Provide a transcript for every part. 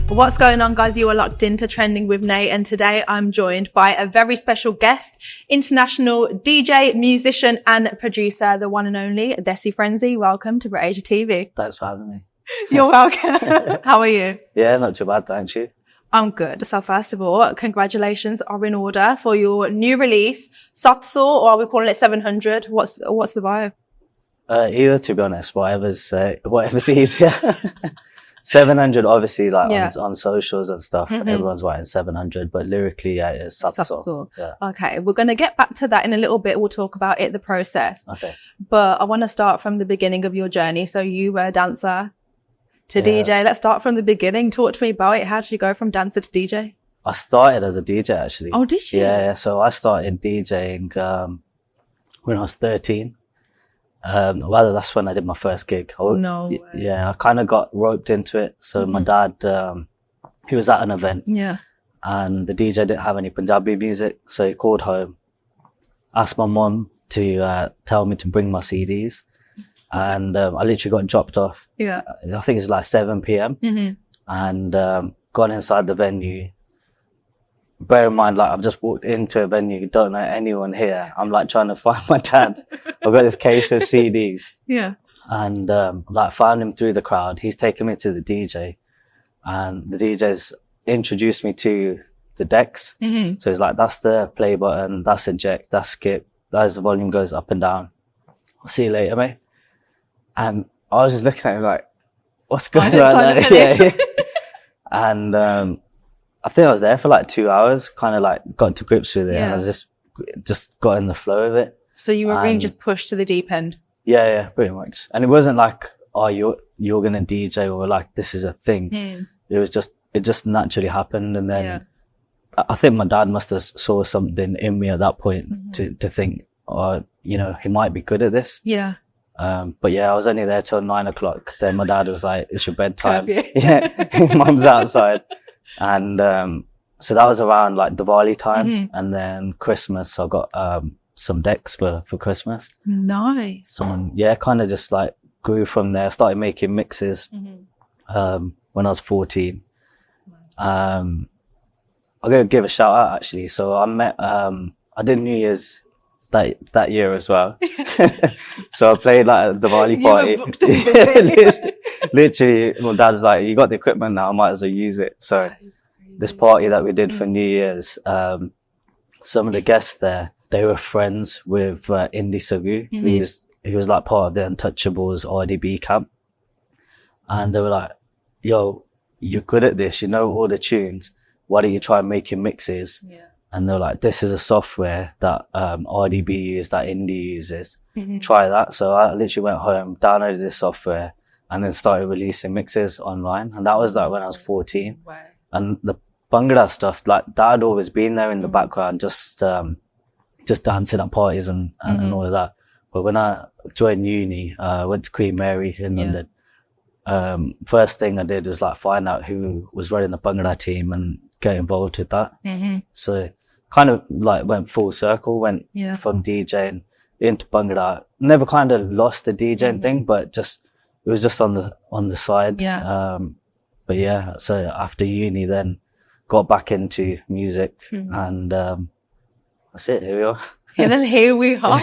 What's going on, guys? You are locked into Trending with Nae, and today I'm joined by a very special guest, international DJ, musician and producer, the one and only Desi Frenzy. Welcome to BritAsia TV. Thanks for having me. You're welcome. How are you? Yeah, not too bad, thank you. I'm good. So first of all, congratulations are in order for your new release, Satso, or are we calling it 700? What's the vibe? Either, to be honest, whatever's easier. 700, obviously, like on socials and stuff, everyone's writing 700, but lyrically, yeah, it's Satso. Yeah. Okay, we're going to get back to that in a little bit. We'll talk about it, the process. Okay. But I want to start from the beginning of your journey. So you were a dancer to DJ. Let's start from the beginning. Talk to me about it. How did you go from dancer to DJ? I started as a DJ, actually. Oh, did you? Yeah, so I started DJing when I was 13. Well, that's when I did my first gig. No way. Yeah, I kind of got roped into it. So my dad, he was at an event. Yeah. And the DJ didn't have any Punjabi music. So he called home, asked my mum to tell me to bring my CDs. And I literally got dropped off. Yeah. I think it's like 7 p.m. And gone inside the venue. Bear in mind, like, I've just walked into a venue, don't know anyone here. I'm like trying to find my dad. I've got this case of CDs. Yeah. And like found him through the crowd. He's taken me to the DJ. And the DJ's introduced me to the decks. So he's like, that's the play button, that's eject, that's skip, that's the volume goes up and down. I'll see you later, mate. And I was just looking at him like, what's going on there? Yeah. And I think I was there for like 2 hours, kind of like got to grips with it. And I was just got in the flow of it. So you were really just pushed to the deep end? Yeah, pretty much. And it wasn't like, oh, you're going to DJ, or like, this is a thing. It just naturally happened. And then I think my dad must have saw something in me at that point to think, oh, you know, he might be good at this. Yeah. But yeah, I was only there till 9 o'clock. Then my dad was like, it's your bedtime. Curfew. Mum's outside. And so that was around like Diwali time. And then Christmas, I got some decks for Christmas. Nice. Someone, kind of just like grew from there. Started making mixes when I was 14. I'm going to give a shout out, actually. So I met, I did New Year's that year as well. So I played like a Diwali party. Literally, my dad's like, you got the equipment now, I might as well use it. So this party that we did for New Year's, some of the guests there, they were friends with Indy Sagu. He was like part of the Untouchables RDB camp. And they were like, yo, you're good at this, you know all the tunes, why don't you try making mixes? And they were like, this is a software that RDB uses, that Indy uses. Try that. So I literally went home, downloaded this software, and then started releasing mixes online. And that was like when I was 14. Wow. And the Bhangra stuff, like that had always been there in the background, just dancing at parties and all of that. But when I joined uni, I went to Queen Mary in London. First thing I did was like find out who was running the Bhangra team and get involved with that. So kind of like went full circle, went from DJing into Bhangra. Never kind of lost the DJing thing, but it was just on the side. But yeah, so after uni then got back into music and that's it, here we are. And then here we are.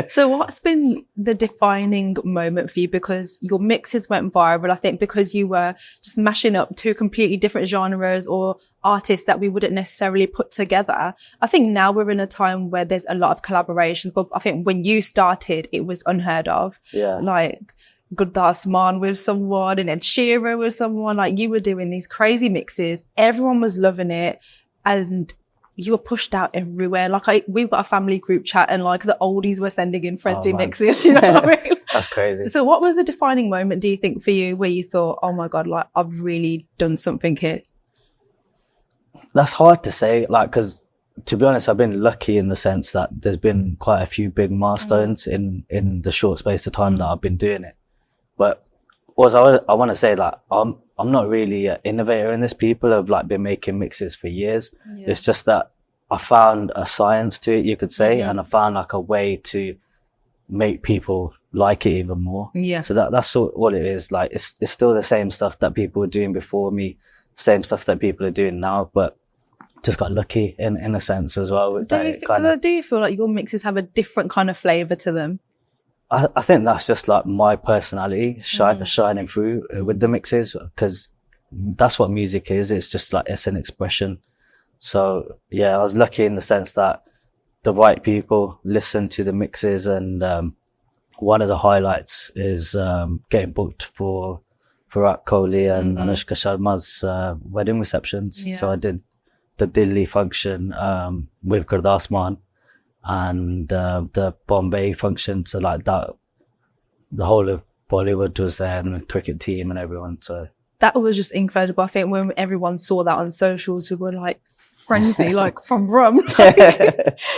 So what's been the defining moment for you? Because your mixes went viral, I think, because you were just mashing up two completely different genres or artists that we wouldn't necessarily put together. I think now we're in a time where there's a lot of collaborations, but I think when you started, it was unheard of. Like Gurdas Maan with someone and Ed Sheeran with someone. Like, you were doing these crazy mixes. Everyone was loving it. And you were pushed out everywhere. Like, we've got a family group chat, and like the oldies were sending in Frenzy mixes. You know what I mean? That's crazy. So what was the defining moment, do you think, for you, where you thought, oh my God, like, I've really done something here? That's hard to say, like, because to be honest, I've been lucky in the sense that there's been quite a few big milestones in the short space of time that I've been doing it. But also, I want to say that I'm not really an innovator in this. People have like been making mixes for years. It's just that I found a science to it, you could say, and I found like a way to make people like it even more. So that's what it is. Like, it's still the same stuff that people were doing before me, same stuff that people are doing now, but just got lucky in a sense as well. Do you feel like your mixes have a different kind of flavour to them? I think that's just like my personality shining through with the mixes, because that's what music is. It's just like, it's an expression. So yeah, I was lucky in the sense that the right people listen to the mixes, and one of the highlights is getting booked for Virat Kohli and Anushka Sharma's wedding receptions. So I did the Delhi function with Guru Randhawa, and the Bombay function. So like that, the whole of Bollywood was there, and the cricket team and everyone. So that was just incredible. I think when everyone saw that on socials, we were like, Frenzy, like from Rum,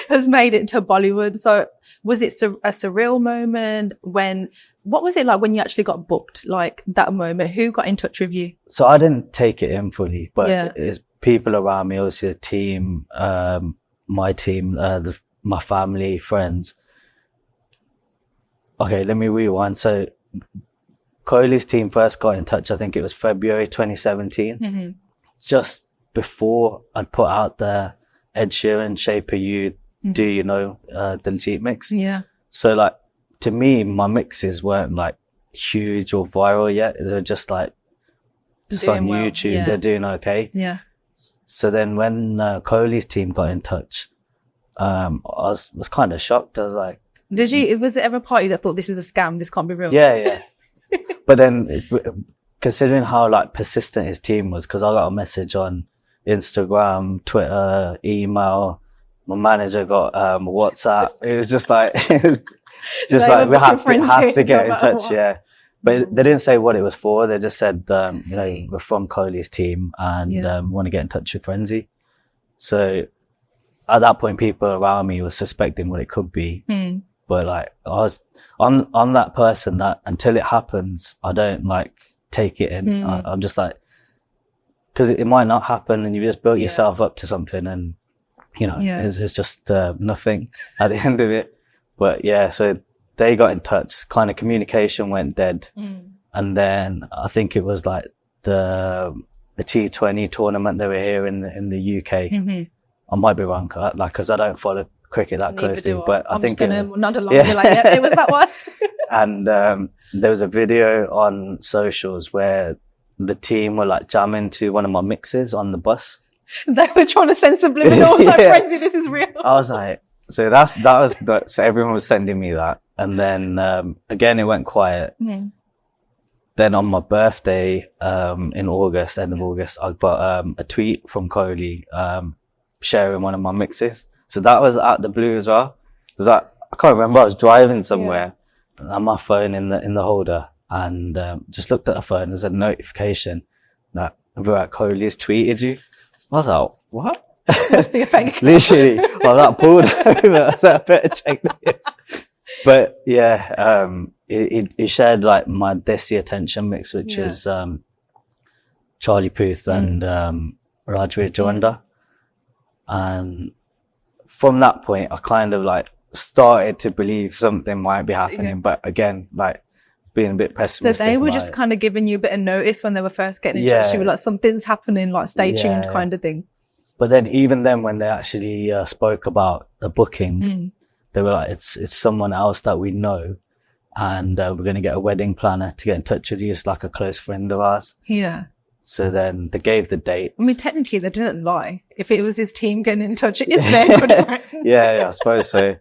has made it to Bollywood. So was it a surreal moment? What was it like when you actually got booked? Like that moment, who got in touch with you? So I didn't take it in fully, but it's people around me, obviously the team, my team, my family, friends. Okay, let me rewind. So Kohli's team first got in touch, I think it was February 2017. Just before I'd put out the Ed Sheeran Shape of You, Do You Know, Diljit mix. Yeah. So like, to me, my mixes weren't like huge or viral yet. They were just like, just on YouTube, they're doing okay. Yeah. So then when Kohli's team got in touch, I was kind of shocked. I was like, was it ever a party that thought this is a scam, this can't be real? Yeah. But then considering how like persistent his team was, because I got a message on Instagram, Twitter, email, my manager got WhatsApp. It was just like, we have to get in touch. What. Yeah. But they didn't say what it was for. They just said, we're from Kohli's team and want to get in touch with Frenzy. So at that point, people around me were suspecting what it could be. But like, I'm that person that until it happens, I don't like take it in. I'm just like, because it might not happen, and you just built yourself up to something, and it's just nothing at the end of it. But yeah, so they got in touch, kind of communication went dead. And then I think it was like the T20 tournament they were here in the UK. I might be wrong, because I don't follow cricket that closely, but I think it was, nod along. You're like, it was that one. And there was a video on socials where the team were like jamming to one of my mixes on the bus. They were trying to send subliminal, like, Frenzy, this is real. I was like, so so everyone was sending me that. And then again, it went quiet. Then on my birthday in August, end of August, I got a tweet from Kohli sharing one of my mixes. So that was out the blue as well. I can't remember, I was driving somewhere and I had my phone in the holder, and just looked at the phone. There's a notification that Virat Kohli's tweeted you. I was like, what? Must be a fake. Literally, that pulled over. So I better check this. But yeah, he shared like my Desi Attention mix, which is Charlie Puth and Rajveer Jawanda. And from that point, I kind of like started to believe something might be happening. But again, like being a bit pessimistic. So they were just kind of giving you a bit of notice when they were first getting in touch. You were like, something's happening, like stay tuned kind of thing. But then even then, when they actually spoke about the booking, they were like, it's someone else that we know, and we're going to get a wedding planner to get in touch with you. It's like a close friend of ours. Yeah. So then they gave the date. I mean, technically they didn't lie. If it was his team getting in touch, it is their good friend. Yeah, I suppose so.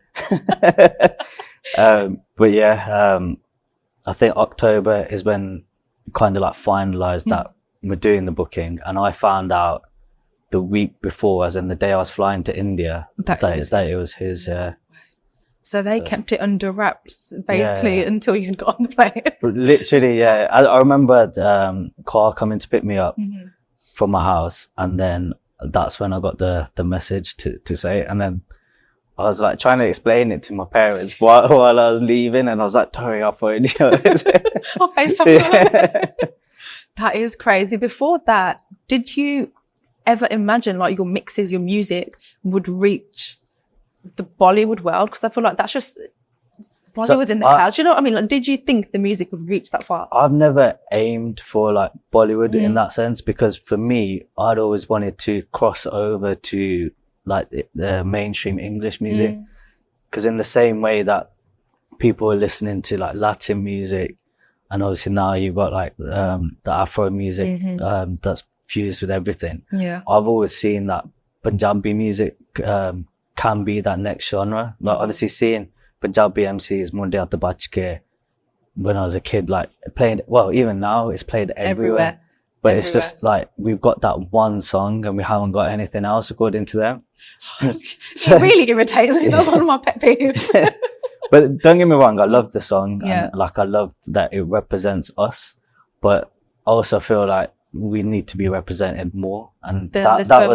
But yeah, I think October is when kind of like finalized that we're doing the booking. And I found out the week before, as in the day I was flying to India, that it was his. So they kept it under wraps, basically, until you got on the plane. Literally, yeah. I remember the car coming to pick me up from my house, and then that's when I got the message to say it. And then I was like trying to explain it to my parents while I was leaving, and I was like, "Sorry, I'll phone you." I'll FaceTime. That is crazy. Before that, did you ever imagine like your mixes, your music would reach the Bollywood world? Because I feel like that's just Bollywood's in the clouds. You know what I mean? Like, did you think the music would reach that far? I've never aimed for like Bollywood in that sense, because for me, I'd always wanted to cross over to like the mainstream English music. Because in the same way that people are listening to like Latin music, and obviously now you've got like the Afro music that's fused with everything. Yeah, I've always seen that Punjabi music can be that next genre. Like obviously seeing Punjabi MCs Munde Aap Bach Ke when I was a kid, like playing, well, even now it's played everywhere. But it's just like we've got that one song and we haven't got anything else according to them. So, it really irritates me. That's one of my pet peeves. But don't get me wrong, I love the song and like I love that it represents us. But I also feel like we need to be represented more, and that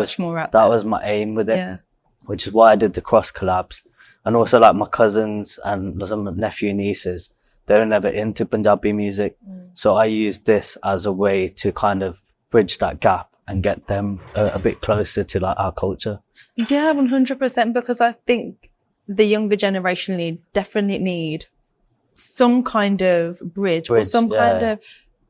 was my aim with it, which is why I did the cross collabs. And also like my cousins and some nephew and nieces, they're never into Punjabi music. So I used this as a way to kind of bridge that gap and get them a bit closer to like our culture. Yeah, 100%, because I think the younger generation definitely need some kind of bridge or some kind of,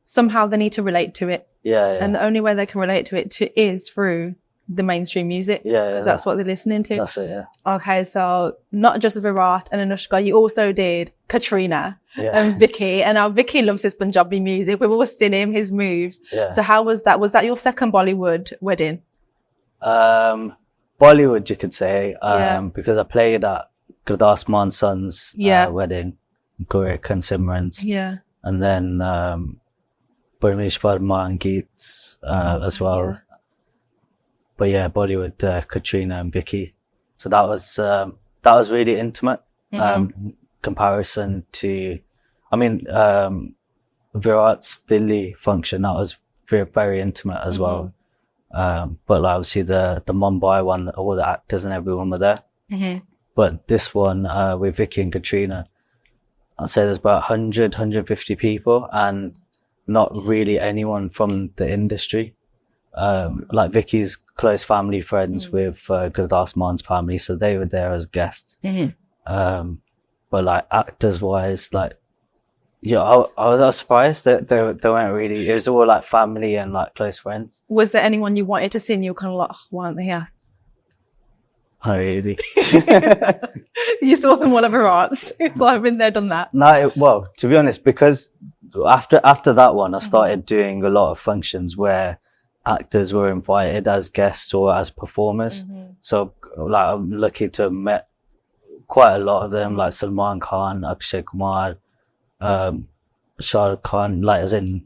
somehow they need to relate to it. And the only way they can relate to it is through the mainstream music, because that's what they're listening to. That's it, Okay, so not just Virat and Anushka, you also did Katrina and Vicky, and now Vicky loves his Punjabi music. We've all seen him, his moves. So how was that? Was that your second Bollywood wedding? Bollywood, you could say, because I played at Gurdas Man's son's wedding, Guru and Simran's, and then Parmesh Verma and Geets as well. But yeah, Bollywood, Katrina and Vicky. So that was really intimate. Comparison to, I mean, Virat's Delhi function, that was very, very intimate as well. But like, obviously the Mumbai one, all the actors and everyone were there. But this one with Vicky and Katrina, I'd say there's about 100, 150 people, and not really anyone from the industry. Like Vicky's close family friends with Gurdas Man's family, so they were there as guests. But like actors wise, like I was surprised that they weren't really. It was all like family and like close friends. Was there anyone you wanted to see and you were kind of like, oh, why aren't they here? Not really. You saw them all over arts. I've been there, done that. No, well, to be honest, because after that one, I started doing a lot of functions where actors were invited as guests or as performers. So like I'm lucky to have met quite a lot of them, like Salman Khan, Akshay Kumar, Shah Rukh Khan, like as in,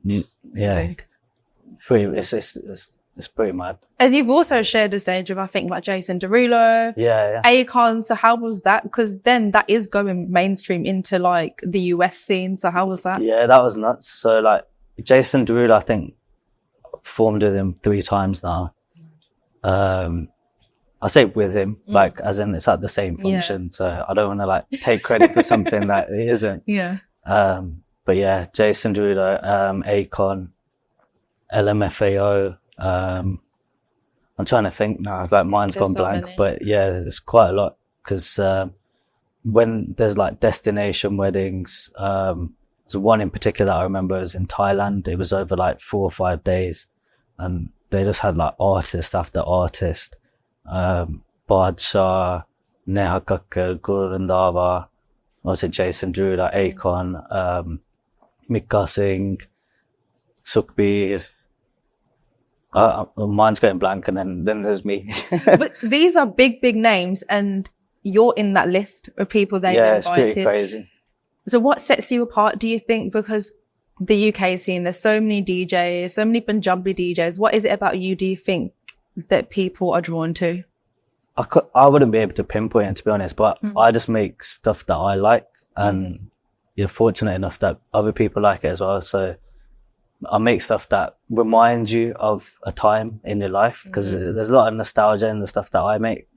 it's pretty mad. And you've also shared a stage with, I think, like Jason Derulo, Akon. So how was that? Because then that is going mainstream into like the US scene. So how was that? Yeah, that was nuts. So like Jason Derulo, I think performed with him 3 times now. I say with him, like as in it's at the same function. So I don't want to like take credit for something that it isn't. But yeah, Jason Derulo, Akon, LMFAO. I'm trying to think now, like mine's gone blank, but yeah, there's quite a lot, because when there's like destination weddings, there's one in particular that I remember was in Thailand. It was over like 4 or 5 days, and they just had like artist after artist, Badshah, Nae Thaper, Guru Randhawa, also Jason Derulo, Akon, Mikka Singh, Sukhbir. Mine's going blank, and then there's me. But these are big names, and you're in that list of people they've invited. It's pretty crazy. So what sets you apart, do you think? Because the UK scene, there's so many DJs, so many Punjabi DJs. What is it about you, do you think, that people are drawn to? I wouldn't be able to pinpoint it, to be honest, but I just make stuff that I like, and you're fortunate enough that other people like it as well. So I make stuff that reminds you of a time in your life, because there's a lot of nostalgia in the stuff that I make.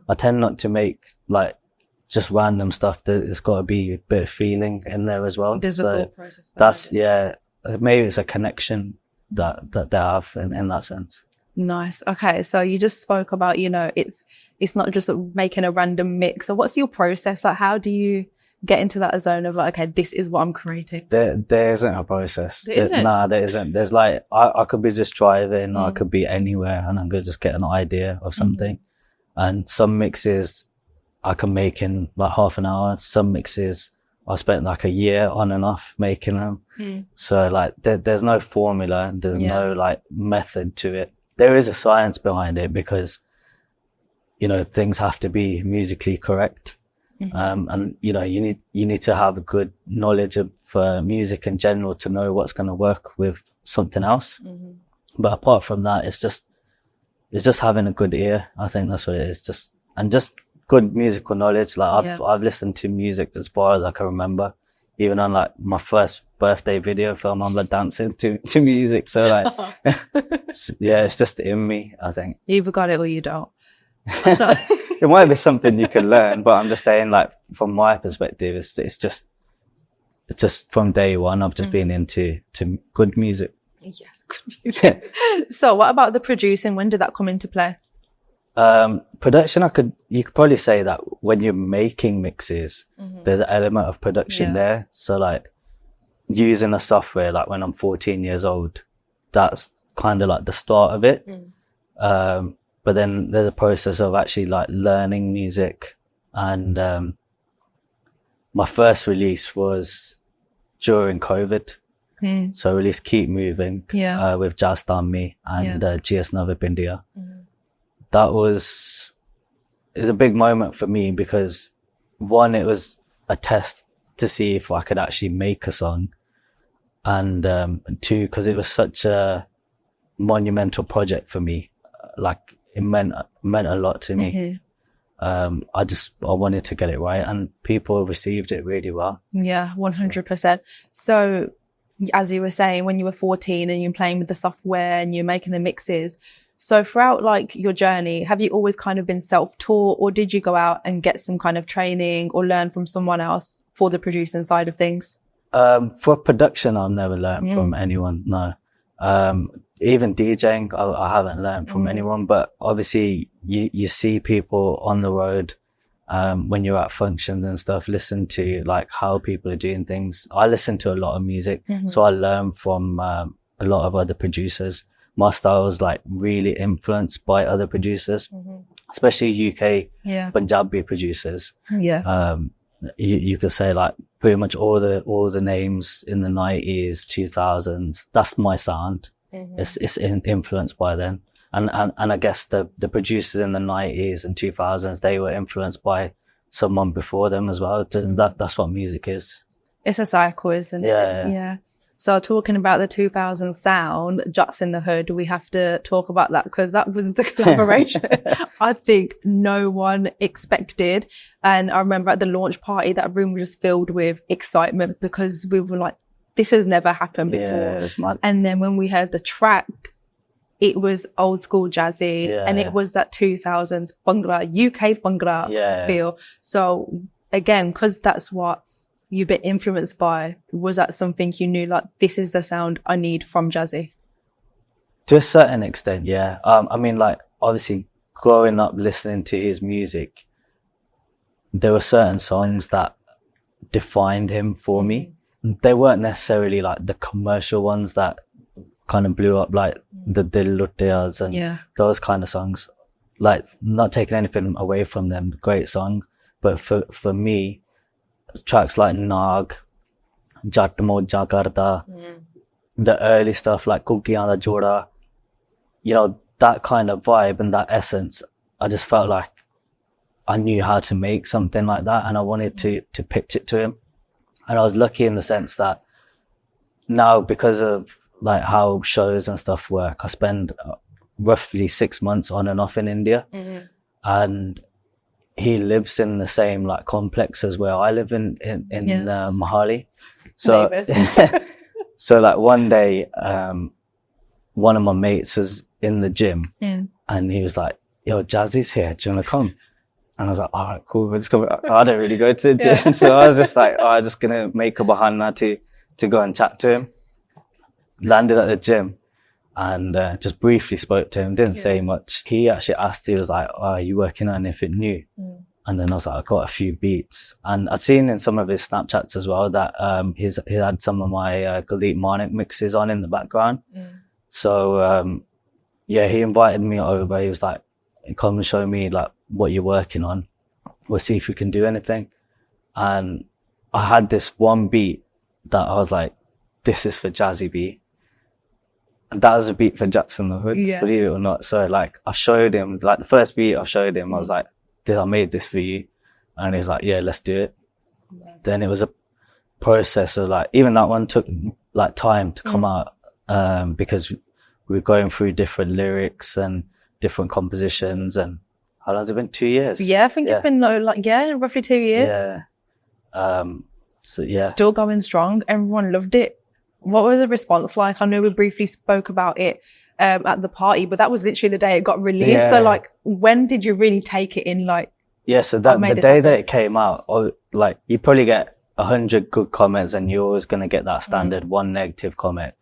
I tend not to make like just random stuff. There's got to be a bit of feeling in there as well. There's a thought process. That's maybe it's a connection that they have in that sense. Nice. Okay, so you just spoke about, it's not just making a random mix. So what's your process? Like, how do you get into that zone of like, okay, this is what I'm creating? There isn't a process. There isn't? Nah, there isn't. There's like, I could be just driving or I could be anywhere and I'm going to just get an idea of something. And some mixes I can make in like half an hour. Some mixes I spent like a year on and off making them. So like there's no formula. There's no like method to it. There is a science behind it because, you know, things have to be musically correct. And you know, you need to have a good knowledge of music in general to know what's going to work with something else. But apart from that, it's just having a good ear. I think that's what it is. Just good musical knowledge. Like I've listened to music as far as I can remember, even on like my first birthday video film, I'm like dancing to music. So like, yeah, it's just in me, I think. You either got it or you don't. So it might be something you can learn, but I'm just saying, like, from my perspective, it's just from day one, I've just been into good music. Yes, good music. So what about the producing? When did that come into play? Production, you could probably say that when you're making mixes, there's an element of production there. So like using a software, like when I'm 14 years old, that's kind of like the start of it. But then there's a process of actually like learning music. And my first release was during COVID. So I released Keep Moving with Jazz Me and GS Navapindia. That was a big moment for me because one, it was a test to see if I could actually make a song. And two, because it was such a monumental project for me. Like, it meant a lot to me. I wanted to get it right, and people received it really well. Yeah, 100%. So, as you were saying, when you were 14 and you're playing with the software and you're making the mixes, so throughout like your journey, have you always kind of been self-taught, or did you go out and get some kind of training or learn from someone else for the producing side of things? For production, I've never learned from anyone, no. Even DJing, I haven't learned from anyone, but obviously you see people on the road, when you're at functions and stuff, listen to like how people are doing things. I listen to a lot of music, so I learn from a lot of other producers. My style is like really influenced by other producers, especially UK Punjabi producers. You could say like pretty much all the names in the 90s, 2000s. That's my sound. It's influenced by them, and I guess the producers in the 90s and 2000s, they were influenced by someone before them as well. That's what music is. It's a cycle, isn't it? Yeah. So talking about the 2000 sound, Juts in the Hood, we have to talk about that because that was the collaboration I think no one expected. And I remember at the launch party, that room was just filled with excitement because we were like, this has never happened before. Yeah, it was mad. And then when we heard the track, it was old school jazzy, and it was that 2000s Bhangra, UK Bhangra feel. So again, because that's what you've been influenced by, was that something you knew, like, this is the sound I need from Jazzy? To a certain extent, yeah. I mean, like, obviously, growing up listening to his music, there were certain songs that defined him for me. They weren't necessarily like the commercial ones that kind of blew up, like the Diljit Dosanjh and those kind of songs. Like, not taking anything away from them, great song. But for me, tracks like Nag, Jat Moja Karda, the early stuff like Kukiyan Da Joda, you know, that kind of vibe and that essence, I just felt like I knew how to make something like that, and I wanted to pitch it to him. And I was lucky in the sense that now, because of like how shows and stuff work, I spend roughly 6 months on and off in India, and he lives in the same like complex as where I live in Mohali. So, so like one day, one of my mates was in the gym, and he was like, "Yo, Jazzy's here. Do you want to come?" And I was like, "All right, cool. Let's go." I don't really go to the gym, so I was just like, "I'm just gonna make a bahana to go and chat to him." Landed at the gym and just briefly spoke to him. Didn't say much. He actually asked. He was like, "Oh, are you working on anything new?" And then I was like, I got a few beats. And I've seen in some of his Snapchats as well that he had some of my Diljit Dosanjh mixes on in the background. So, yeah, he invited me over. He was like, come and show me like what you're working on. We'll see if we can do anything. And I had this one beat that I was like, this is for Jazzy B. And that was a beat for Jackson the Hood, believe it or not. So like, I showed him, like the first beat I showed him, I was like, I made this for you. And he's like, yeah, let's do it. Then it was a process of like, even that one took like time to come out, because we were going through different lyrics and different compositions. And how long has it been? 2 years? Yeah, I think it's been roughly 2 years. Yeah. So yeah. Still going strong. Everyone loved it. What was the response like? I know we briefly spoke about it at the party, but that was literally the day it got released. Yeah. So like, when did you really take it in? Like, yeah, so that the day that it came out, like you probably get 100 good comments and you're always going to get that standard one negative comment.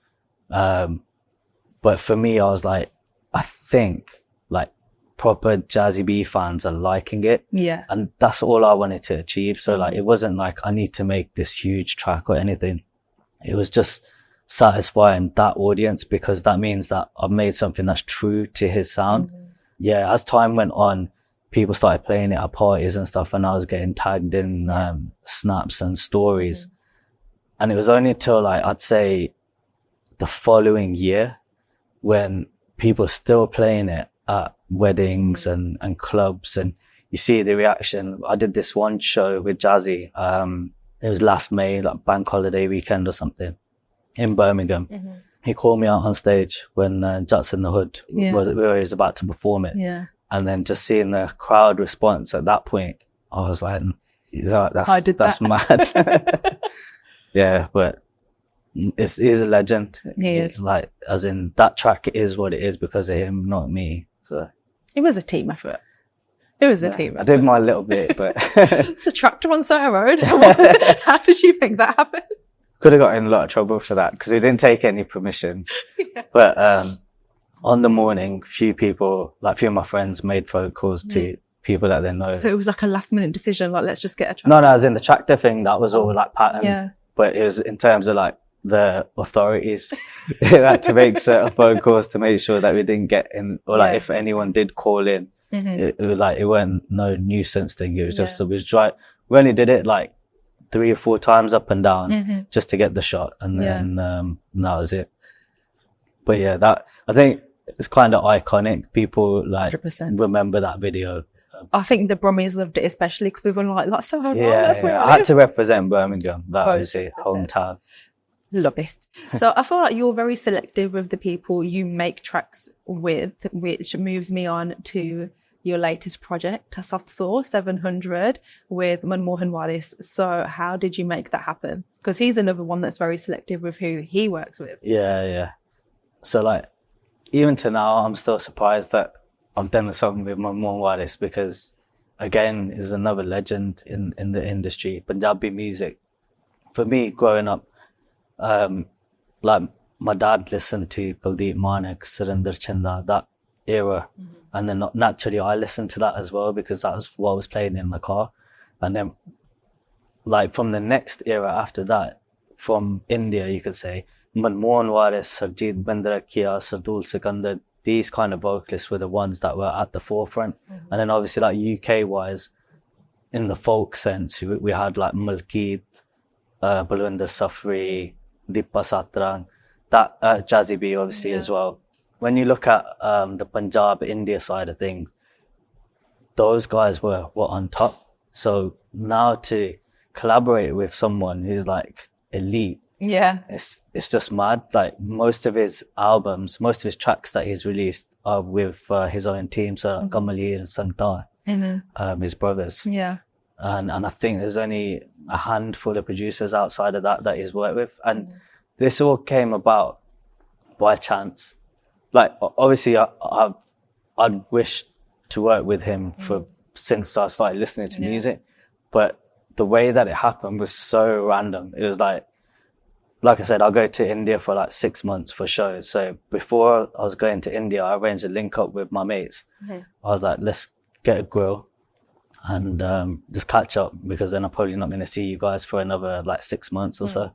But for me, I was like, I think like proper Jazzy B fans are liking it. Yeah. And that's all I wanted to achieve. So like, it wasn't like I need to make this huge track or anything. It was just satisfying that audience, because that means that I've made something that's true to his sound. Yeah, as time went on, people started playing it at parties and stuff, and I was getting tagged in snaps and stories. And it was only until like, I'd say the following year, when people still playing it at weddings and clubs, and you see the reaction. I did this one show with Jazzy. It was last May, like bank holiday weekend or something, in Birmingham. He called me out on stage when Jackson the Hood was about to perform it. Yeah. And then just seeing the crowd response at that point, I was like, that's mad. Yeah, but he's a legend. He is. Like, as in, that track is what it is because of him, not me. So it was a team effort. It was a team effort. I did my little bit, but it's a tractor on Surrey Road. How did you think that happened? Could have got in a lot of trouble for that because we didn't take any permissions. But on the morning, a few of my friends made phone calls to people that they know. So it was like a last minute decision, like, let's just get a tractor. No, as in the tractor thing, that was all like pattern. Yeah. But it was in terms of like the authorities had to make certain phone calls to make sure that we didn't get in, or like if anyone did call in, it weren't no nuisance thing. It was just, it was dry. We only did it like 3 or 4 times up and down just to get the shot. And then that was it. But yeah, that, I think it's kind of iconic. People like 100%. Remember that video. I think the Brummies loved it, especially because we were like, that's so hard. I had to represent Birmingham. That was it, hometown. Love it. So I feel like you're very selective with the people you make tracks with, which moves me on to your latest project, Soft Sauce 700 with Manmohan Waris. So how did you make that happen? Because he's another one that's very selective with who he works with. Yeah. So like, even to now, I'm still surprised that I've done a song with Manmohan Waris, because again, is another legend in the industry, Punjabi music. For me, growing up, like my dad listened to Kuldeep Manik, Surinder Chanda, that era. And then naturally I listened to that as well, because that was what was playing in the car. And then like from the next era after that, from India, you could say, Manmohan Waris, Sarjeet Bindra Kia, Sardul Sikandar, these kind of vocalists were the ones that were at the forefront. And then obviously like UK wise, in the folk sense, we had like Malkeet, Balwinder Safri, Deepa Satrang, that Jazzy B obviously as well. When you look at the Punjab, India side of things, those guys were on top. So now to collaborate with someone who's like elite, it's just mad. Like most of his albums, most of his tracks that he's released are with his own team, so like Kamali and Sangtar, his brothers. And I think there's only a handful of producers outside of that he's worked with, and this all came about by chance. Like obviously I'd wished to work with him since I started listening to music, but the way that it happened was so random. It was like I said, I'll go to India for like 6 months for shows. So before I was going to India, I arranged a link up with my mates. I was like, let's get a grill and just catch up, because then I'm probably not going to see you guys for another like 6 months or so.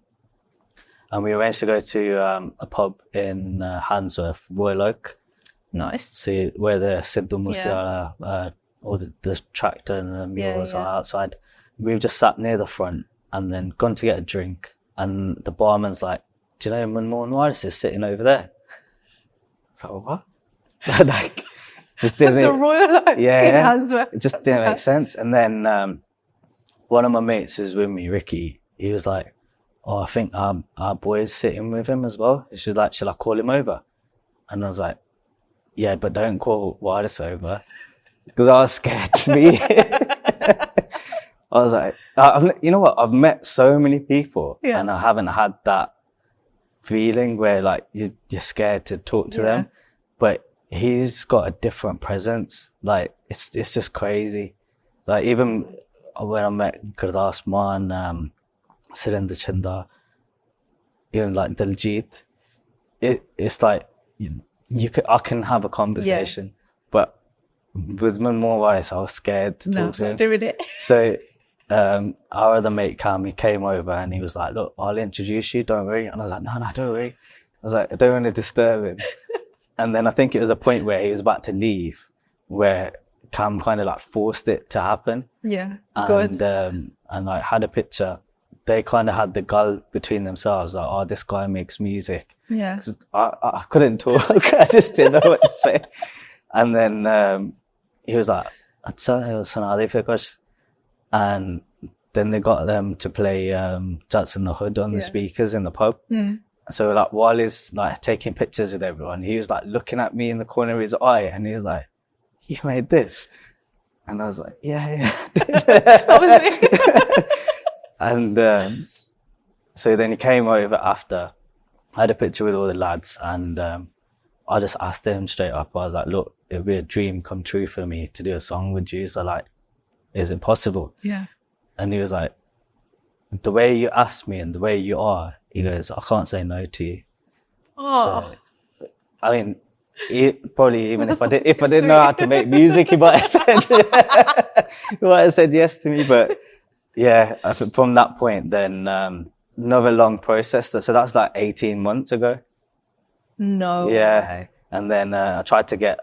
And we arranged to go to a pub in Handsworth, Royal Oak. Nice. See where the Sidhu Moosewala, or the tractor and the mules are outside. We've just sat near the front and then gone to get a drink. And the barman's like, do you know Manmohan Waris is sitting over there? So what? Like, just didn't. The Royal Oak in Handsworth. It just didn't make sense. And then one of my mates who's with me, Vicky, he was like, oh, I think our boy's sitting with him as well. She's like, shall I call him over? And I was like, yeah, but don't call Waris over, because I was scared to meet him. I was like, you know what? I've met so many people and I haven't had that feeling where like you're scared to talk to them. But he's got a different presence. Like it's just crazy. Like even when I met Gurdas Man, Surinder Chanda, even like Diljit, it's like I can have a conversation, but with Manmohan Waris, I was scared to talk to him. Doing it. So our other mate Cam, he came over and he was like, look, I'll introduce you, don't worry. And I was like, no, don't worry. I was like, I don't want to disturb him. And then I think it was a point where he was about to leave, where Cam kind of like forced it to happen. Yeah, and, good. And I had a picture. They kind of had the gull between themselves, like, oh, this guy makes music. Yeah. 'Cause I couldn't talk. I just didn't know what to say. And then he was like, and then they got them to play Jackson the Hood on the speakers in the pub. So like while he's like taking pictures with everyone, he was like looking at me in the corner of his eye, and he was like, "You made this?" And I was like, "Yeah." That was me. And so then he came over after. I had a picture with all the lads, and I just asked him straight up. I was like, "Look, it'd be a dream come true for me to do a song with you. So like, is it possible?" Yeah. And he was like, "The way you asked me and the way you are," he goes, "I can't say no to you." Oh. So, I mean, probably even if I didn't know how to make music, he might have said yes to me. But yeah, from that point, then another long process. So that's like 18 months ago. No. Yeah. way. And then I tried to get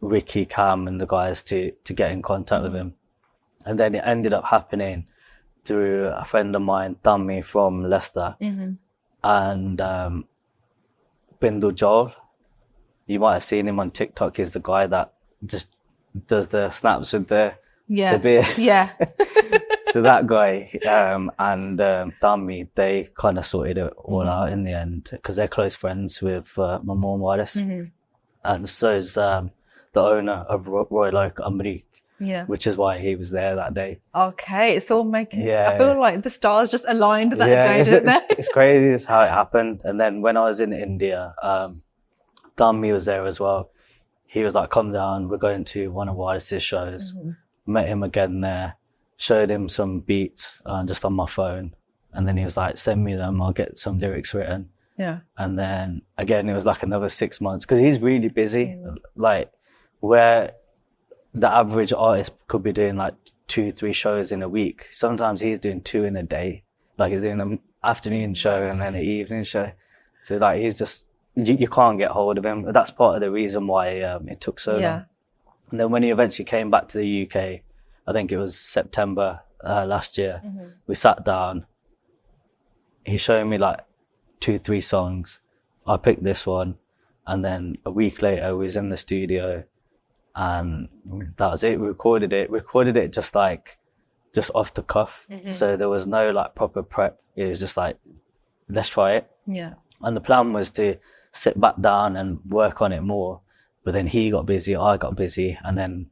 Vicky, Cam, and the guys to get in contact with him. And then it ended up happening through a friend of mine, Tammy from Leicester, and Bindu Joel. You might have seen him on TikTok. He's the guy that just does the snaps with the beer. Yeah. So that guy and Tammy, they kind of sorted it all out in the end, because they're close friends with Manmohan Waris. And so is the owner of Royal Oak, Amrik. Yeah. Which is why he was there that day. Okay, it's all making. I feel like the stars just aligned that day, didn't they? It's crazy. It's how it happened. And then when I was in India, Dami was there as well. He was like, "Come down. We're going to one of Waris's shows." Met him again there. Showed him some beats just on my phone, and then he was like, "Send me them. I'll get some lyrics written." Yeah. And then again, it was like another 6 months, because he's really busy. Like where the average artist could be doing like 2-3 shows in a week. Sometimes he's doing 2 in a day. Like he's doing an afternoon show and then an evening show. So like he's just, you can't get hold of him. That's part of the reason why it took so long. And then when he eventually came back to the UK, I think it was September last year, we sat down. He showed me like 2-3 songs. I picked this one. And then a week later, we was in the studio. And that was it. We recorded it just off the cuff. So there was no like proper prep. It was just like, let's try it. Yeah. And the plan was to sit back down and work on it more. But then he got busy, I got busy. And then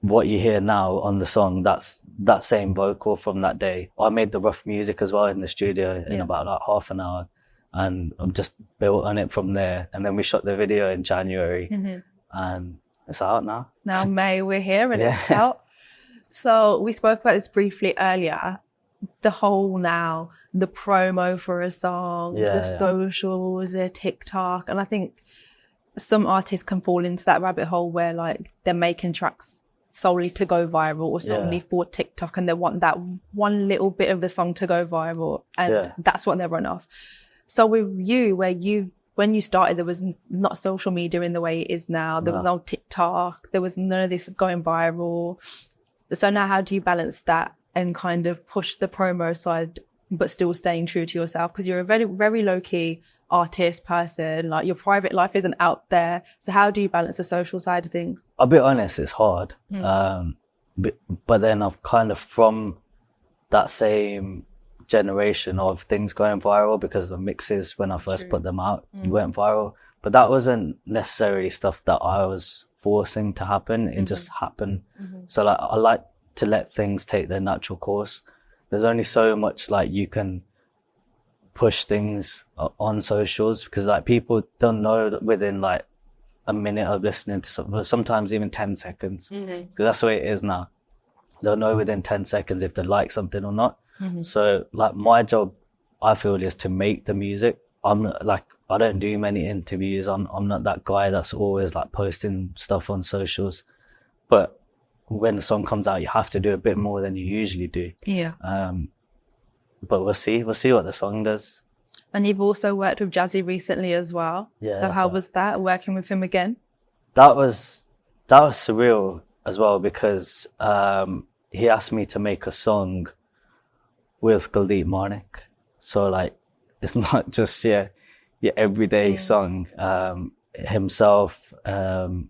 what you hear now on the song, that's that same vocal from that day. I made the rough music as well in the studio in about like half an hour. And I just built on it from there. And then we shot the video in January. And it's out now. Now, May, we're here and it's out. So we spoke about this briefly earlier. The promo for a song, the socials, the TikTok. And I think some artists can fall into that rabbit hole where like they're making tracks solely to go viral or solely for TikTok, and they want that one little bit of the song to go viral, and that's what they run off. So with you, when you started, there was not social media in the way it is now. There was no TikTok. There was none of this going viral. So now how do you balance that and kind of push the promo side, but still staying true to yourself? Because you're a very, very low-key artist person. Like, your private life isn't out there. So how do you balance the social side of things? I'll be honest, it's hard. But then I've kind of, from that same generation of things going viral, because the mixes, when I first put them out, went viral. But that wasn't necessarily stuff that I was forcing to happen. It just happened. So like, I like to let things take their natural course. There's only so much like you can push things on socials, because like people don't know within like a minute of listening to something, sometimes even 10 seconds. So that's the way it is now. They'll know within 10 seconds if they like something or not. So like, my job, I feel, is to make the music. I'm like, I don't do many interviews. I'm not that guy that's always like posting stuff on socials. But when the song comes out, you have to do a bit more than you usually do. But we'll see what the song does. And you've also worked with Jazzy recently as well. So how was that, working with him again? That was surreal as well, because he asked me to make a song with Diljit Dosanjh. So like, it's not just your everyday song. Himself, Diljit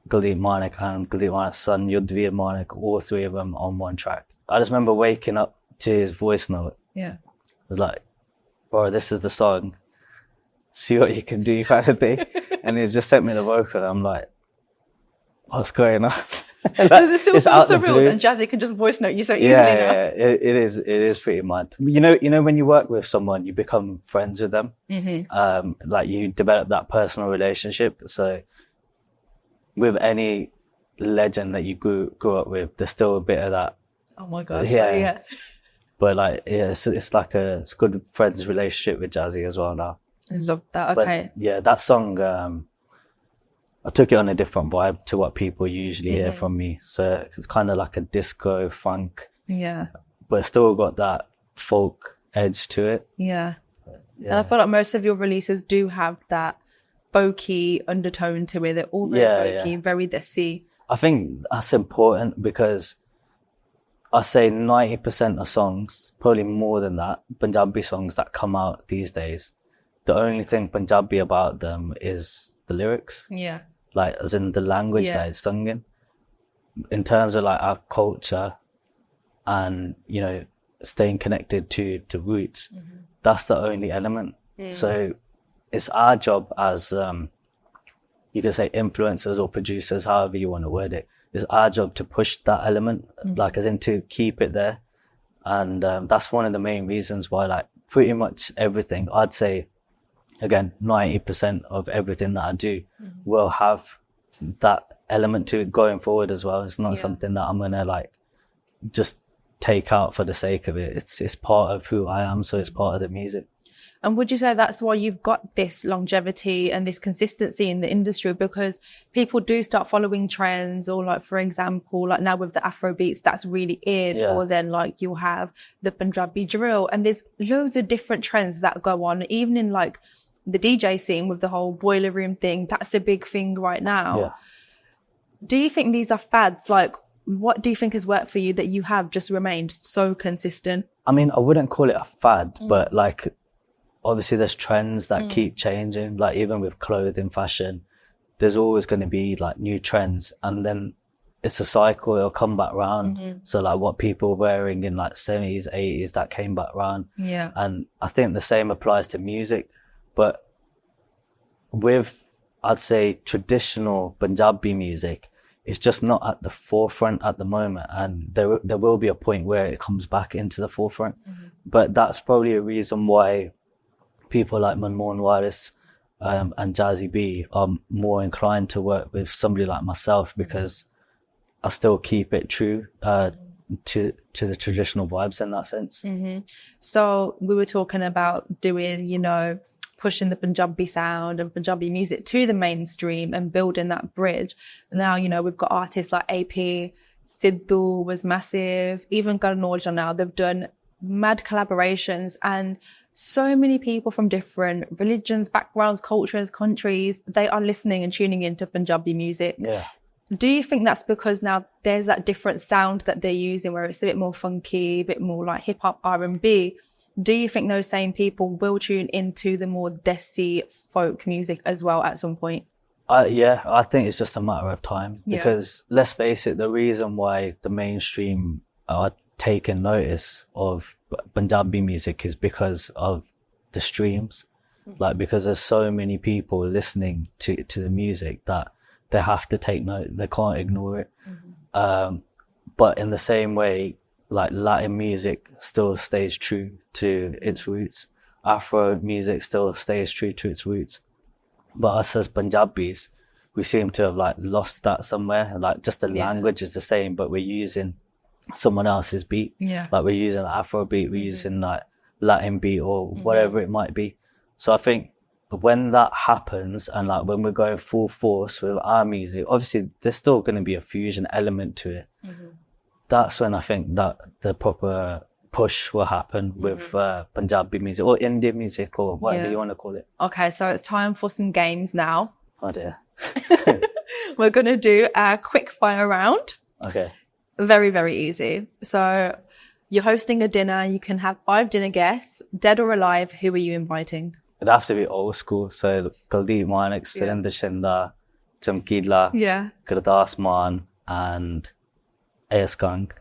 Dosanjh, and Diljit Dosanjh's son Yudhvir Dosanjh, all three of them on one track. I just remember waking up to his voice note. I was like, bro, this is the song. See what you can do, kind of thing. And he just sent me the vocal. I'm like, what's going on? Like, does it still feel surreal that Jazzy can just voice note you so easily now? It is pretty mad. You know, when you work with someone, you become friends with them. Like, you develop that personal relationship. So with any legend that you grew up with, there's still a bit of that. Oh my God. But like, it's like a good friends relationship with Jazzy as well now. I love that. Okay. But, that song, I took it on a different vibe to what people usually hear from me. So it's kind of like a disco funk. But still got that folk edge to it. And I feel like most of your releases do have that folky undertone to it. They're all very folky, very Desi. I think that's important, because I say 90% of songs, probably more than that, Punjabi songs that come out these days, the only thing Punjabi about them is the lyrics. Like, as in the language that it's sung in. In terms of like our culture and, you know, staying connected to roots, that's the only element. So it's our job as, you can say influencers or producers, however you want to word it. It's our job to push that element, like, as in to keep it there. And that's one of the main reasons why, like, pretty much everything, I'd say, again, 90% of everything that I do will have that element to it going forward as well. It's not something that I'm going to, like, just take out for the sake of it. It's part of who I am, so it's part of the music. And would you say that's why you've got this longevity and this consistency in the industry? Because people do start following trends, or like, for example, like now with the Afro beats, that's really in, or then like you'll have the Punjabi drill, and there's loads of different trends that go on, even in like the DJ scene with the whole boiler room thing. That's a big thing right now. Do you think these are fads? Like, what do you think has worked for you that you have just remained so consistent? I mean, I wouldn't call it a fad, but like, obviously there's trends that keep changing. Like, even with clothing, fashion, there's always going to be like new trends, and then it's a cycle, it'll come back around. So like what people were wearing in like 70s, 80s, that came back around. And I think the same applies to music. But with, I'd say, traditional Punjabi music, it's just not at the forefront at the moment, and there will be a point where it comes back into the forefront. But that's probably a reason why people like Manmohan Waris and Jazzy B are more inclined to work with somebody like myself, because I still keep it true to the traditional vibes in that sense. So we were talking about doing, you know, pushing the Punjabi sound and Punjabi music to the mainstream and building that bridge. Now, you know, we've got artists like AP, Sidhu was massive. Even Karan Aujla now, they've done mad collaborations, and so many people from different religions, backgrounds, cultures, countries, they are listening and tuning into Punjabi music. Yeah. Do you think that's because now there's that different sound that they're using where it's a bit more funky, a bit more like hip hop, R&B? Do you think those same people will tune into the more Desi folk music as well at some point? Yeah, I think it's just a matter of time. Because let's face it, the reason why the mainstream are taking notice of Punjabi music is because of the streams. Like, because there's so many people listening to the music that they have to take note. They can't ignore it. But in the same way, like, Latin music still stays true to its roots. Afro music still stays true to its roots. But us as Punjabis, we seem to have like lost that somewhere. Like, just the language is the same, but we're using someone else's beat. Like, we're using Afro beat, we're using like Latin beat or whatever it might be. So I think when that happens, and like when we're going full force with our music, obviously there's still going to be a fusion element to it. That's when I think that the proper push will happen with Punjabi music or Indian music or whatever you want to call it. Okay, so it's time for some games now. Oh dear. We're going to do a quick fire round. Okay. Very, very easy. So you're hosting a dinner. You can have 5 dinner guests, dead or alive. Who are you inviting? It'd have to be old school. So Kuldip Manik, Surinder Shinda, Chamkila, Gurdas Maan and Ayaskank.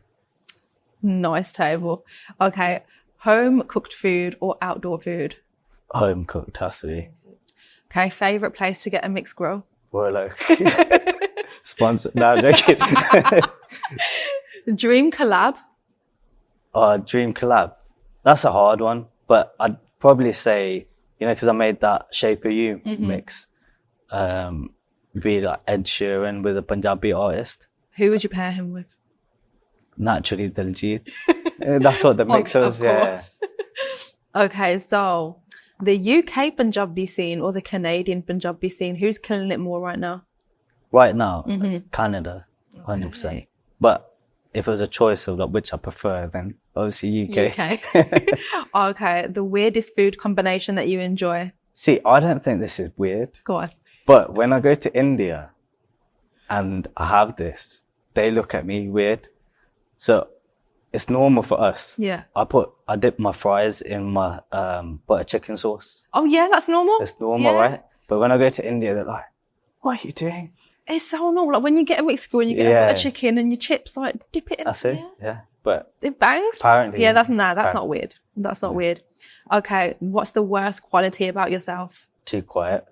Nice table. Okay. Home cooked food or outdoor food? Home cooked has to be. Okay. Favorite place to get a mixed grill? Warlow. Sponsor. No, I'm joking. Dream collab? Dream collab. That's a hard one, but I'd probably say, because I made that Shape of You mix, be like Ed Sheeran with a Punjabi artist. Who would you pair him with? Naturally, Diljit. That's what the mix was, yeah. Okay, so the UK Punjabi scene or the Canadian Punjabi scene, who's killing it more right now? Right now, Canada, 100%. Okay. But if it was a choice of like which I prefer, then obviously UK. Okay, the weirdest food combination that you enjoy? See, I don't think this is weird. Go on. But when I go to India and I have this, they look at me weird. So it's normal for us. Yeah. I dip my fries in my butter chicken sauce. Oh yeah, that's normal? It's normal, right? But when I go to India, they're like, what are you doing? It's so normal. Like when you get a mixed grill and you get a butter chicken and your chips, like dip it in. That's it, But it bangs? Apparently. Yeah, that's not weird. That's not weird. Okay, what's the worst quality about yourself? Too quiet.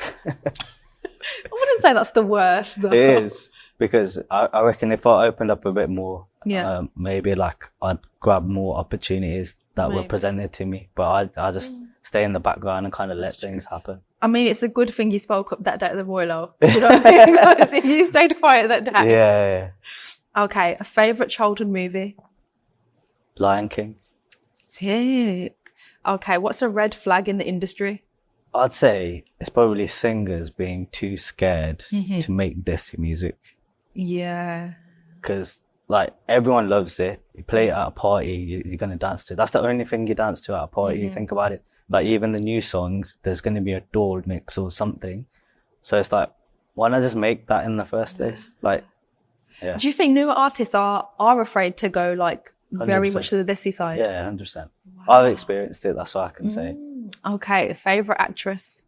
I wouldn't say that's the worst, though. It is, because I reckon if I opened up a bit more, maybe like I'd grab more opportunities that were presented to me. But I just stay in the background and kind of let things happen. I mean, it's a good thing you spoke up that day at the Royal. You know what I mean? Like, if you stayed quiet that day. Yeah. Okay, a favourite childhood movie? Lion King. Sick. Okay, what's a red flag in the industry? I'd say it's probably singers being too scared to make Desi music. Yeah. Because, like, everyone loves it. You play it at a party, you're going to dance to it. That's the only thing you dance to at a party, you think about it. Like, even the new songs, there's going to be a dual mix or something. So it's like, why not just make that in the first place? Like, yeah. Do you think newer artists are afraid to go, like, very 100%. Much to the Desi side? Yeah, 100%. Wow. I've experienced it, that's what I can say. Okay, favourite actress?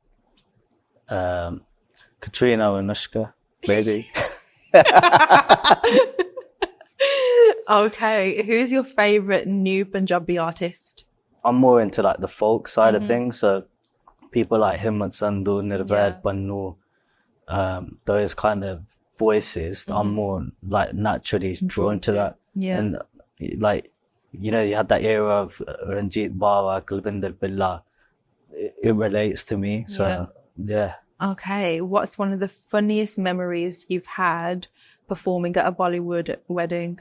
Katrina Anushka, maybe. Okay, who's your favourite new Punjabi artist? I'm more into like the folk side of things. So people like Himmat Sandhu, Nirvaid, Bannu, those kind of voices, I'm more like naturally drawn to that. Yeah. And like, you had that era of Ranjit Bawa, Kulvinder Billa. It relates to me. So, yeah. Okay. What's one of the funniest memories you've had performing at a Bollywood wedding?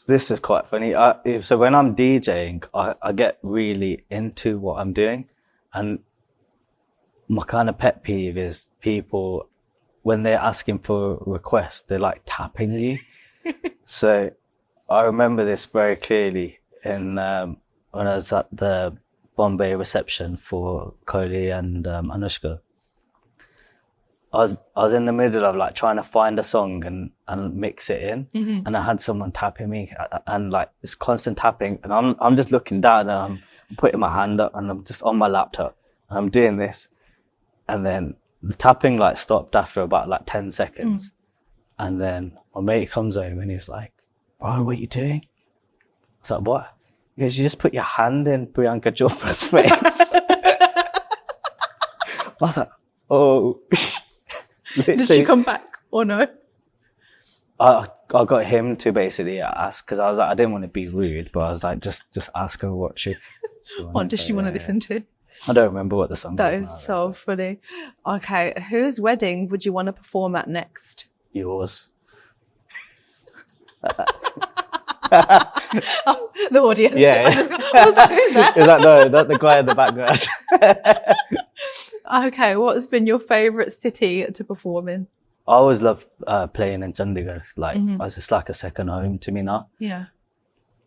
This is quite funny. So when I'm DJing, I get really into what I'm doing. And my kind of pet peeve is people, when they're asking for requests, they're like tapping you. So I remember this very clearly when I was at the Bombay reception for Kohli and Anushka. I was in the middle of like trying to find a song and mix it in, and I had someone tapping me, and like this constant tapping, and I'm just looking down and I'm putting my hand up and I'm just on my laptop and I'm doing this, and then the tapping like stopped after about like 10 seconds, and then my mate comes over and he's like, "Bro, what are you doing?" I was like, "What?" Because you just put your hand in Priyanka Chopra's face. I was like, "Oh." Did she come back or no? I got him to basically ask, because I was like, I didn't want to be rude, but I was like, just ask her what she what does she want to listen to? I don't remember what the song That was. is so funny. Okay, whose wedding would you want to perform at next? Yours. Oh, the audience. Yeah. Who's that? Is that no, not the guy in the background? Okay, what has been your favourite city to perform in? I always loved playing in Chandigarh. Like, it's like a second home to me now. Yeah.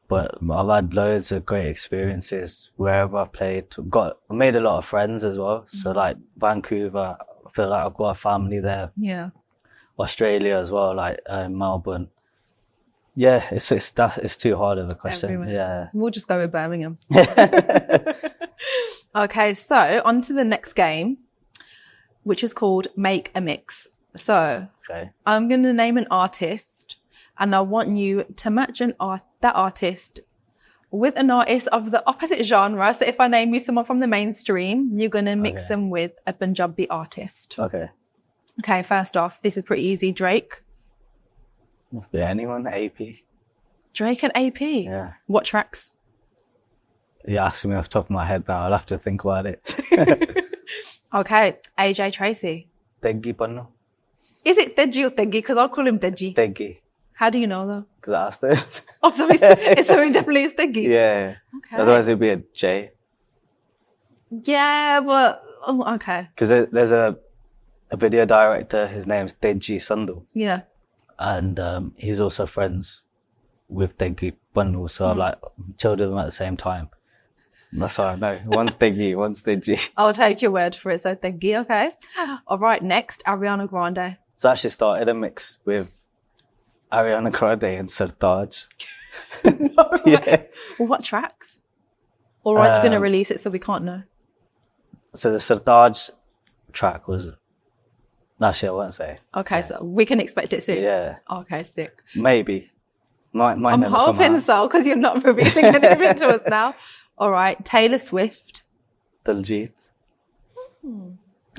But I've had loads of great experiences wherever I've played. I made a lot of friends as well. So like Vancouver, I feel like I've got a family there. Yeah. Australia as well, like Melbourne. Yeah, it's too hard of a question. Everywhere. Yeah. We'll just go with Birmingham. Okay, so on to the next game, which is called Make a Mix. So Okay. I'm going to name an artist, and I want you to match that artist with an artist of the opposite genre. So if I name you someone from the mainstream, you're going to mix them with a Punjabi artist. Okay. Okay, first off, this is pretty easy. Drake. Yeah, anyone? AP? Drake and AP. Yeah. What tracks? You're asking me off the top of my head now. I'll have to think about it. Okay, AJ Tracy. Teggi Pannu? Is it Teji or Teggi? Because I'll call him Teji. Teggi. How do you know though? Because I asked it. Oh, so it's definitely is Teggi. Yeah. Okay. Otherwise it'd be a J. Yeah, but okay. Because there's a video director, his name's Deji Sandhu. Yeah. And he's also friends with Teggi Pannu. So I've like chilled with them at the same time. That's how I know. One's Teggi, one's Deji. I'll take your word for it. So Teggi, okay. All right, next, Ariana Grande. So I actually started a mix with Ariana Grande and Sartaj. No way. Yeah. Well, what tracks? Or are you going to release it so we can't know? So the Sartaj track was... Actually, I won't say. Okay, so we can expect it soon. Yeah. Okay, sick. Maybe. Might I'm never come hoping out. so, because you're not revealing anything to us now. All right, Taylor Swift. Diljit.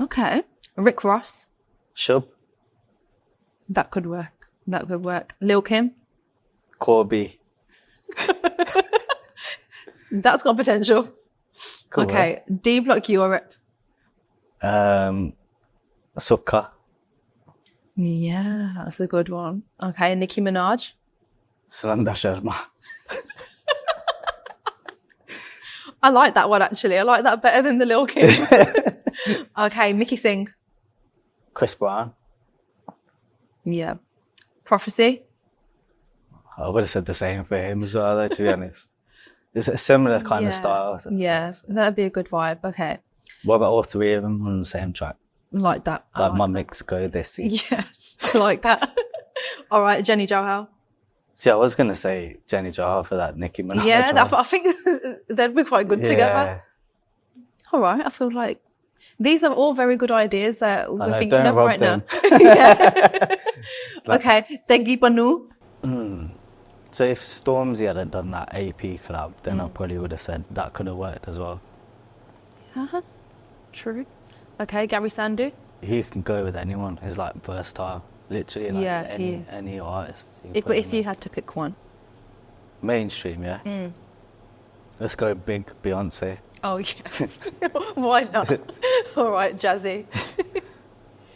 Okay. Rick Ross. Shub. That could work. That could work. Lil Kim. Corby. That's got potential. Cool, Okay. D Block Europe. Sukha. Yeah, that's a good one. Okay. Nicki Minaj. Sunanda Sharma. I like that one, actually. I like that better than the Lil Kim. Okay. Mickey Singh. Chris Brown. Yeah. Prophecy. I would have said the same for him as well, though, to be honest. It's a similar kind of style. Yeah, that'd be a good vibe. Okay. What about all three of them on the same track? Like that. I Like my mix go Desi. Yes, I like that. All right, Jenny Johal. See, I was going to say Jenny Johal for that Nicki Minaj. Yeah, one. I think they'd be quite good together. All right, I feel like these are all very good ideas that we're thinking of right now. Yeah. Okay, Teggi Pannu. So if Stormzy hadn't done that AP collab, then I probably would have said that could have worked as well. Uh-huh. True. Okay, Gary Sandhu. He can go with anyone. He's like versatile. Literally like Yeah, he is. any artist. But if you had to pick one. Mainstream, yeah. Let's go big Beyonce. Oh, yeah. Why not? All right, Jazzy.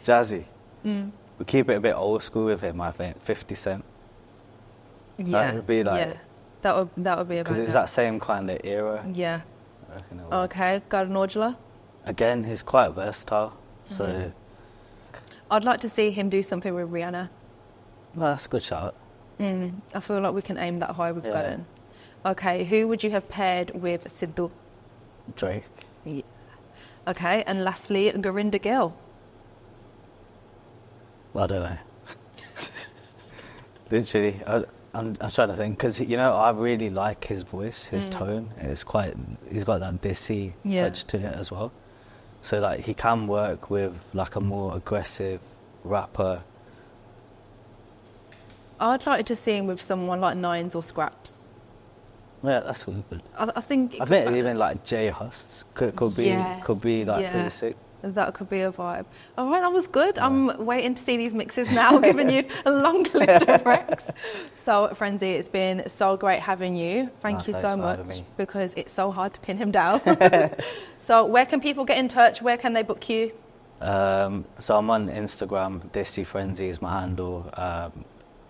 Jazzy. We keep it a bit old school with him, I think. 50 Cent. Yeah. That would be like... Yeah. That would be a Because banger. it's that same kind of era. Yeah. I reckon it would. Okay, Karan Aujla. Again, he's quite versatile. So, I'd like to see him do something with Rihanna. well, that's a good shout. I feel like we can aim that high with Yeah. Karan. Okay, who would you have paired with Sidhu? Drake. Yeah. Okay, and lastly, Gurinder Gill. I don't know. Literally, I'm trying to think because I really like his voice, his tone. He's got that Desi touch to it as well. So like he can work with like a more aggressive rapper. I'd like to see him with someone like Nines or Scraps. Yeah, that's good. I think. I think even like Jay Huss could be like pretty sick. That could be a vibe. All right, that was good. Yeah. I'm waiting to see these mixes now, giving you a long list of recs. So, Frenzy, it's been so great having you. Thank you so much, because it's so hard to pin him down. So, where can people get in touch? Where can they book you? So I'm on Instagram. Desi Frenzy is my handle.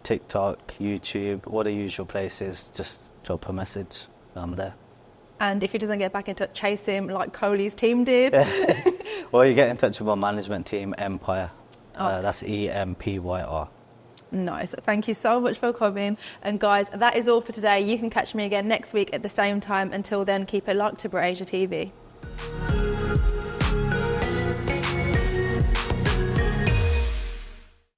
TikTok, YouTube, all the usual places. Just drop a message. I'm there. And if he doesn't get back in touch, chase him like Kohli's team did. Or you get in touch with my management team, Empire. That's EMPYR. Nice. Thank you so much for coming. And guys, that is all for today. You can catch me again next week at the same time. Until then, keep it locked to BritAsia TV.